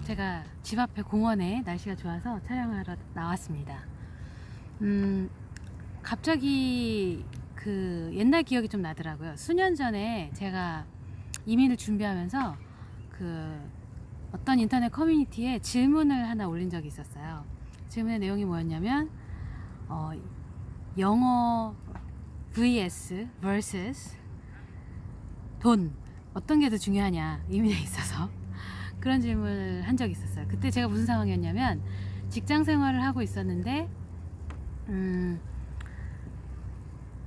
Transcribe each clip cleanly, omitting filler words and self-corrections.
제가 집 앞에 공원에 날씨가 좋아서 촬영하러 나왔습니다. 갑자기 그 옛날 기억이 좀 나더라고요. 수년 전에 제가 이민을 준비하면서 그 어떤 인터넷 커뮤니티에 질문을 하나 올린 적이 있었어요. 질문의 내용이 뭐였냐면 영어 vs 돈, 어떤 게 더 중요하냐, 이민에 있어서. 그런 질문을 한 적이 있었어요. 그때 제가 무슨 상황이었냐면 직장 생활을 하고 있었는데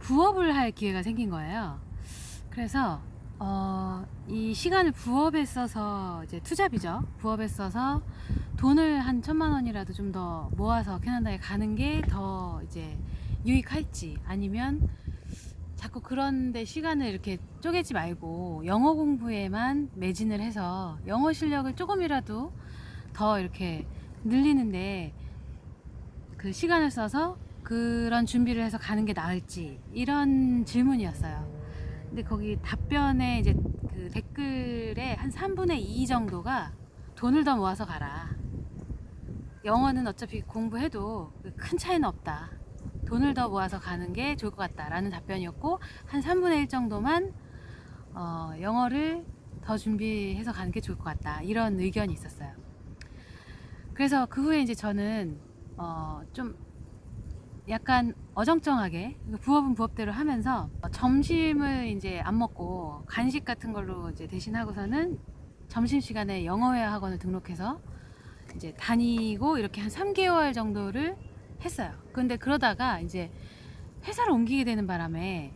부업을 할 기회가 생긴 거예요. 그래서 이 시간을 부업에 써서, 이제 투잡이죠, 부업에 써서 돈을 한 1,000만 원이라도 좀 더 모아서 캐나다에 가는 게 더 이제 유익할지, 아니면 자꾸 그런데 시간을 이렇게 쪼개지 말고 영어 공부에만 매진을 해서 영어 실력을 조금이라도 더 이렇게 늘리는데 그 시간을 써서 그런 준비를 해서 가는 게 나을지, 이런 질문이었어요. 근데 거기 답변에 이제 그 댓글에 한 3분의 2 정도가 돈을 더 모아서 가라, 영어는 어차피 공부해도 큰 차이는 없다, 돈을 더 모아서 가는 게 좋을 것 같다 라는 답변이었고, 한 3분의 1 정도만 영어를 더 준비해서 가는 게 좋을 것 같다, 이런 의견이 있었어요. 그래서 그 후에 이제 저는 좀 약간 어정쩡하게 부업은 부업대로 하면서 점심을 이제 안 먹고 간식 같은 걸로 이제 대신하고서는 점심시간에 영어회 학원을 등록해서 이제 다니고, 이렇게 한 3개월 정도를 했어요. 근데 그러다가 이제 회사를 옮기게 되는 바람에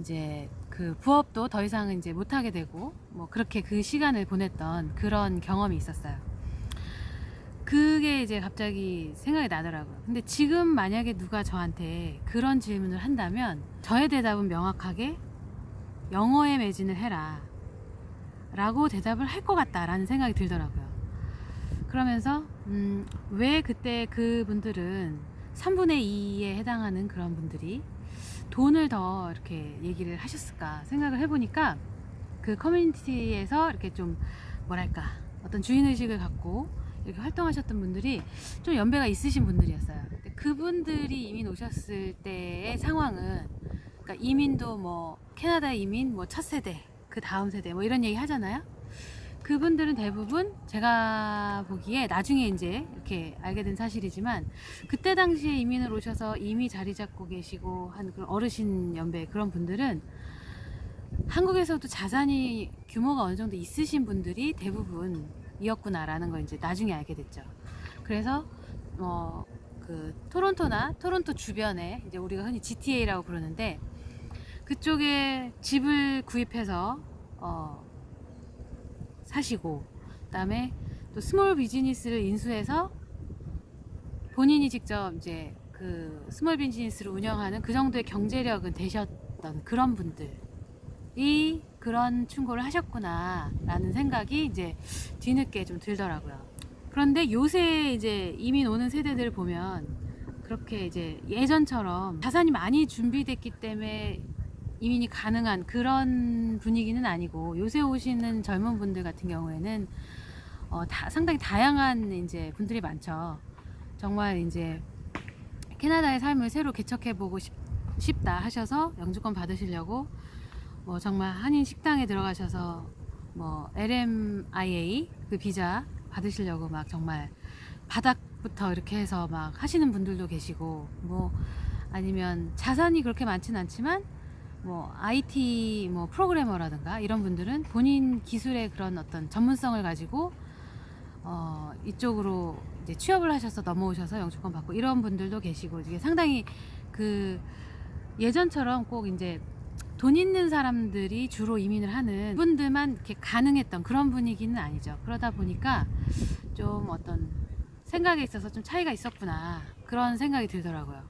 이제 그 부업도 더 이상은 이제 못하게 되고, 뭐 그렇게 그 시간을 보냈던 그런 경험이 있었어요. 그게 이제 갑자기 생각이 나더라고요. 근데 지금 만약에 누가 저한테 그런 질문을 한다면 저의 대답은 명확하게 영어에 매진을 해라 라고 대답을 할 것 같다라는 생각이 들더라고요. 그러면서 왜 그때 그분들은 3분의 2에 해당하는 그런 분들이 돈을 더 이렇게 얘기를 하셨을까 생각을 해보니까, 그 커뮤니티에서 이렇게 좀 뭐랄까 어떤 주인의식을 갖고 이렇게 활동하셨던 분들이 좀 연배가 있으신 분들이었어요. 근데 그분들이 이민 오셨을 때의 상황은, 그러니까 이민도 뭐 캐나다 이민 뭐 첫 세대, 그 다음 세대 뭐 이런 얘기 하잖아요. 그분들은 대부분 제가 보기에 나중에 이제 이렇게 알게 된 사실이지만, 그때 당시에 이민을 오셔서 이미 자리 잡고 계시고 한 그런 어르신 연배 그런 분들은 한국에서도 자산이 규모가 어느 정도 있으신 분들이 대부분이었구나라는 걸 이제 나중에 알게 됐죠. 그래서 그 토론토나 토론토 주변에, 이제 우리가 흔히 GTA라고 부르는데, 그쪽에 집을 구입해서 사시고, 그다음에 또 스몰 비즈니스를 인수해서 본인이 직접 이제 그 스몰 비즈니스를 운영하는 그 정도의 경제력은 되셨던 그런 분들이 그런 충고를 하셨구나 라는 생각이 이제 뒤늦게 좀 들더라고요. 그런데 요새 이제 이민 오는 세대들을 보면 그렇게 이제 예전처럼 자산이 많이 준비됐기 때문에 이민이 가능한 그런 분위기는 아니고, 요새 오시는 젊은 분들 같은 경우에는 상당히 다양한 이제 분들이 많죠. 정말 이제 캐나다의 삶을 새로 개척해보고 싶다 하셔서 영주권 받으시려고 뭐 정말 한인 식당에 들어가셔서 뭐 LMIA 그 비자 받으시려고 막 정말 바닥부터 이렇게 해서 막 하시는 분들도 계시고, 뭐 아니면 자산이 그렇게 많진 않지만 뭐 IT 뭐 프로그래머라든가 이런 분들은 본인 기술의 그런 어떤 전문성을 가지고 이쪽으로 이제 취업을 하셔서 넘어오셔서 영주권 받고, 이런 분들도 계시고, 이게 상당히 그 예전처럼 꼭 이제 돈 있는 사람들이 주로 이민을 하는 분들만 이렇게 가능했던 그런 분위기는 아니죠. 그러다 보니까 좀 어떤 생각에 있어서 좀 차이가 있었구나, 그런 생각이 들더라고요.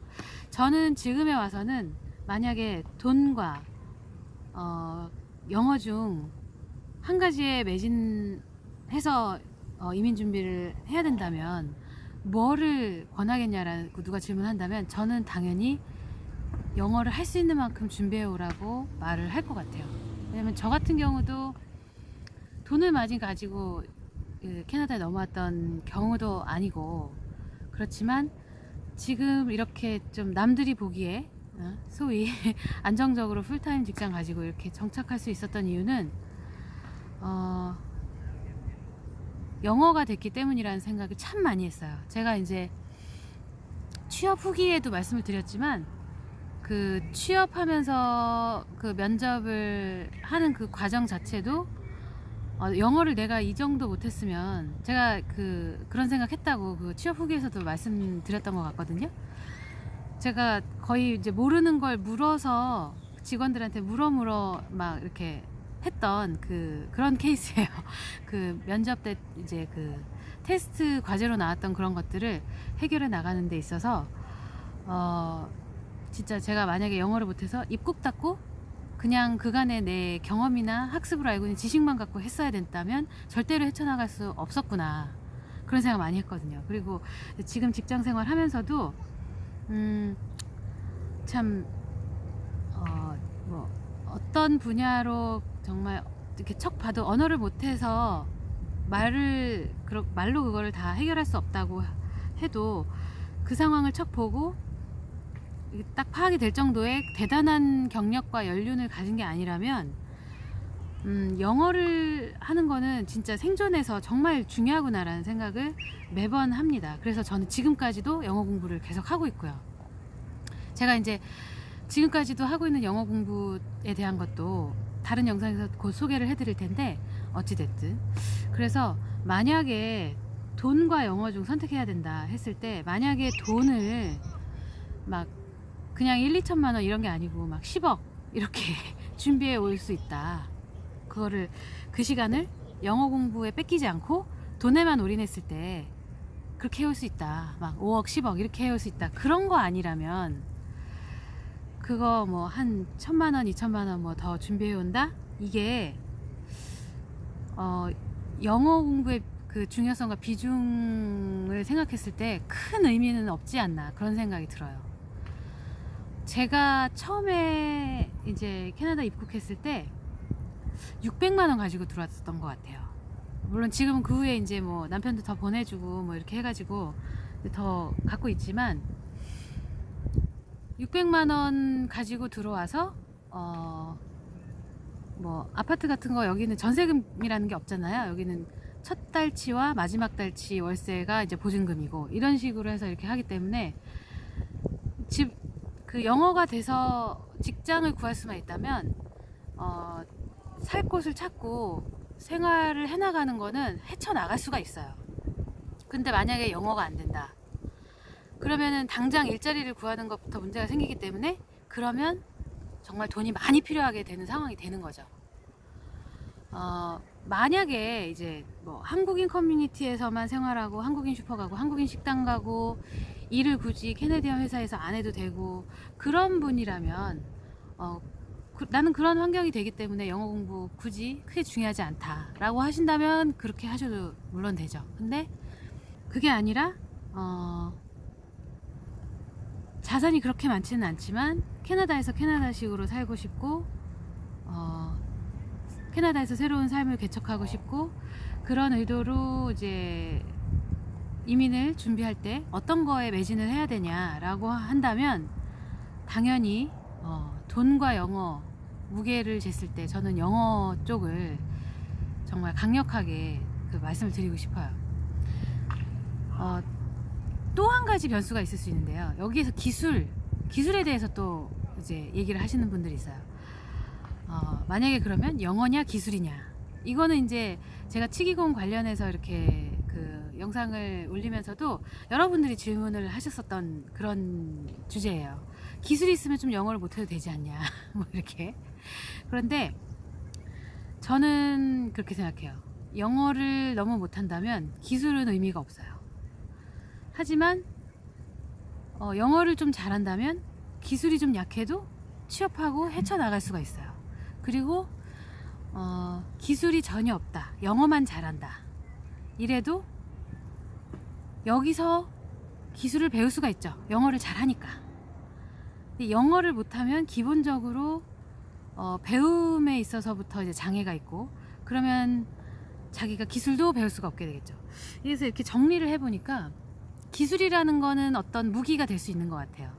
저는 지금에 와서는 만약에 돈과 영어 중 한 가지에 매진해서 이민 준비를 해야 된다면 뭐를 권하겠냐라고 누가 질문한다면, 저는 당연히 영어를 할 수 있는 만큼 준비해 오라고 말을 할 것 같아요. 왜냐면 저 같은 경우도 돈을 많이 가지고 캐나다에 넘어왔던 경우도 아니고, 그렇지만 지금 이렇게 좀 남들이 보기에 소위 안정적으로 풀타임 직장 가지고 이렇게 정착할 수 있었던 이유는 영어가 됐기 때문이라는 생각을 참 많이 했어요. 제가 이제 취업 후기에도 말씀을 드렸지만, 그 취업하면서 그 면접을 하는 그 과정 자체도 영어를 내가 이 정도 못했으면, 제가 그런 생각했다고 그 취업 후기에서도 말씀드렸던 것 같거든요. 제가 거의 이제 모르는 걸 물어서 직원들한테 물어 막 이렇게 했던 그런 케이스예요. 그 면접 때 이제 그 테스트 과제로 나왔던 그런 것들을 해결해 나가는 데 있어서 진짜 제가 만약에 영어를 못해서 입국 닫고 그냥 그간의 내 경험이나 학습으로 알고 있는 지식만 갖고 했어야 된다면 절대로 헤쳐나갈 수 없었구나, 그런 생각 많이 했거든요. 그리고 지금 직장 생활 하면서도 참 뭐 어떤 분야로 정말 이렇게 척 봐도 언어를 못해서 말로 그거를 다 해결할 수 없다고 해도, 그 상황을 척 보고 딱 파악이 될 정도의 대단한 경력과 연륜을 가진 게 아니라면 영어를 하는 거는 진짜 생존에서 정말 중요하구나라는 생각을 매번 합니다. 그래서 저는 지금까지도 영어 공부를 계속 하고 있고요. 제가 이제 지금까지도 하고 있는 영어 공부에 대한 것도 다른 영상에서 곧 소개를 해드릴 텐데, 어찌됐든 그래서 만약에 돈과 영어 중 선택해야 된다 했을 때, 만약에 돈을 막 그냥 1, 2천만 원 이런 게 아니고 막 10억 이렇게 준비해 올 수 있다, 그거를 그 시간을 영어 공부에 뺏기지 않고 돈에만 올인했을 때 그렇게 해올 수 있다, 막 5억 10억 이렇게 해올 수 있다, 그런 거 아니라면 그거 뭐 한 1,000만 원 2천만 원 뭐 더 준비해 온다, 이게 영어 공부의 그 중요성과 비중을 생각했을 때 큰 의미는 없지 않나, 그런 생각이 들어요. 제가 처음에 이제 캐나다 입국했을 때 600만 원 가지고 들어왔었던 것 같아요. 물론 지금은 그 후에 이제 뭐 남편도 더 보내주고 뭐 이렇게 해가지고 더 갖고 있지만, 600만 원 가지고 들어와서 뭐 아파트 같은 거, 여기는 전세금이라는 게 없잖아요. 여기는 첫 달치와 마지막 달치 월세가 이제 보증금이고, 이런 식으로 해서 이렇게 하기 때문에 그 영어가 돼서 직장을 구할 수만 있다면 살 곳을 찾고 생활을 해나가는 거는 헤쳐나갈 수가 있어요. 근데 만약에 영어가 안 된다, 그러면은 당장 일자리를 구하는 것부터 문제가 생기기 때문에, 그러면 정말 돈이 많이 필요하게 되는 상황이 되는 거죠. 만약에 이제 뭐 한국인 커뮤니티에서만 생활하고, 한국인 슈퍼 가고, 한국인 식당 가고, 일을 굳이 캐네디언 회사에서 안 해도 되고, 그런 분이라면 나는 그런 환경이 되기 때문에 영어 공부 굳이 크게 중요하지 않다라고 하신다면 그렇게 하셔도 물론 되죠. 근데 그게 아니라 자산이 그렇게 많지는 않지만 캐나다에서 캐나다식으로 살고 싶고, 캐나다에서 새로운 삶을 개척하고 싶고, 그런 의도로 이제 이민을 준비할 때 어떤 거에 매진을 해야 되냐라고 한다면, 당연히 돈과 영어 무게를 쟀을 때 저는 영어 쪽을 정말 강력하게 말씀을 드리고 싶어요. 또 한 가지 변수가 있을 수 있는데요. 여기에서 기술에 대해서 또 이제 얘기를 하시는 분들이 있어요. 만약에 그러면 영어냐 기술이냐, 이거는 이제 제가 치기공 관련해서 이렇게 그 영상을 올리면서도 여러분들이 질문을 하셨었던 그런 주제예요. 기술이 있으면 좀 영어를 못해도 되지 않냐 뭐 이렇게. 그런데 저는 그렇게 생각해요. 영어를 너무 못한다면 기술은 의미가 없어요. 하지만 영어를 좀 잘한다면 기술이 좀 약해도 취업하고 헤쳐나갈 수가 있어요. 그리고 기술이 전혀 없다, 영어만 잘한다, 이래도 여기서 기술을 배울 수가 있죠. 영어를 잘하니까. 근데 영어를 못하면 기본적으로 배움에 있어서부터 이제 장애가 있고, 그러면 자기가 기술도 배울 수가 없게 되겠죠. 그래서 이렇게 정리를 해보니까 기술이라는 거는 어떤 무기가 될 수 있는 것 같아요.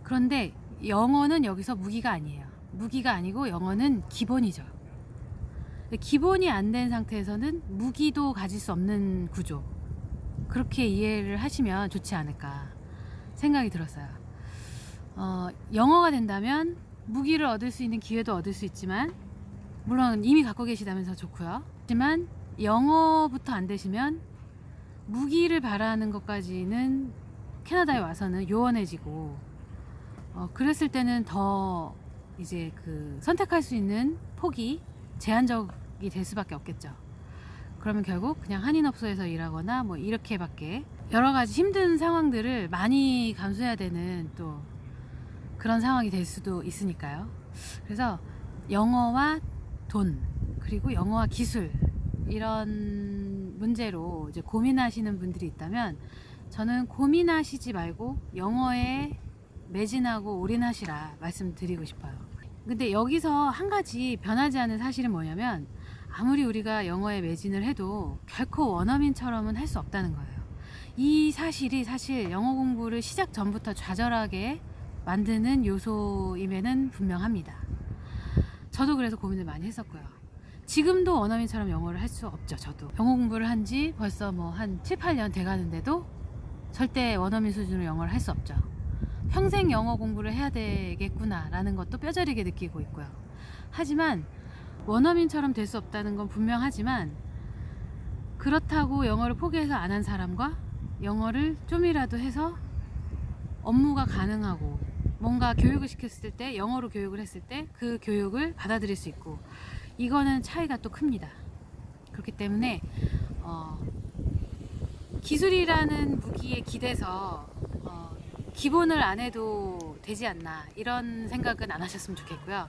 그런데 영어는 여기서 무기가 아니에요. 무기가 아니고 영어는 기본이죠. 기본이 안 된 상태에서는 무기도 가질 수 없는 구조, 그렇게 이해를 하시면 좋지 않을까 생각이 들었어요. 영어가 된다면 무기를 얻을 수 있는 기회도 얻을 수 있지만, 물론 이미 갖고 계시다면서 좋고요. 하지만 영어부터 안 되시면 무기를 바라는 것까지는 캐나다에 와서는 요원해지고, 그랬을 때는 더 이제 그 선택할 수 있는 폭이 제한적이 될 수밖에 없겠죠. 그러면 결국 그냥 한인업소에서 일하거나 뭐 이렇게밖에, 여러 가지 힘든 상황들을 많이 감수해야 되는 또 그런 상황이 될 수도 있으니까요. 그래서 영어와 돈, 그리고 영어와 기술, 이런 문제로 이제 고민하시는 분들이 있다면 저는 고민하시지 말고 영어에 매진하고 올인하시라 말씀드리고 싶어요. 근데 여기서 한 가지 변하지 않은 사실은 뭐냐면, 아무리 우리가 영어에 매진을 해도 결코 원어민처럼은 할 수 없다는 거예요. 이 사실이 사실 영어 공부를 시작 전부터 좌절하게 만드는 요소임에는 분명합니다. 저도 그래서 고민을 많이 했었고요. 지금도 원어민처럼 영어를 할 수 없죠. 저도 영어 공부를 한 지 벌써 뭐 한 7, 8년 돼 가는데도 절대 원어민 수준으로 영어를 할 수 없죠. 평생 영어 공부를 해야 되겠구나 라는 것도 뼈저리게 느끼고 있고요. 하지만 원어민처럼 될 수 없다는 건 분명하지만, 그렇다고 영어를 포기해서 안 한 사람과 영어를 좀이라도 해서 업무가 가능하고 뭔가 교육을 시켰을 때, 영어로 교육을 했을 때 그 교육을 받아들일 수 있고, 이거는 차이가 또 큽니다. 그렇기 때문에 기술이라는 무기에 기대서 기본을 안 해도 되지 않나, 이런 생각은 안 하셨으면 좋겠고요.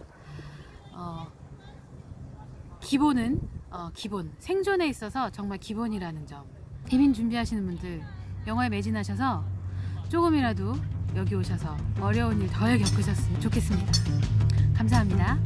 기본은 기본, 생존에 있어서 정말 기본이라는 점, 이민 준비하시는 분들 영어에 매진하셔서 조금이라도 여기 오셔서 어려운 일 덜 겪으셨으면 좋겠습니다. 감사합니다.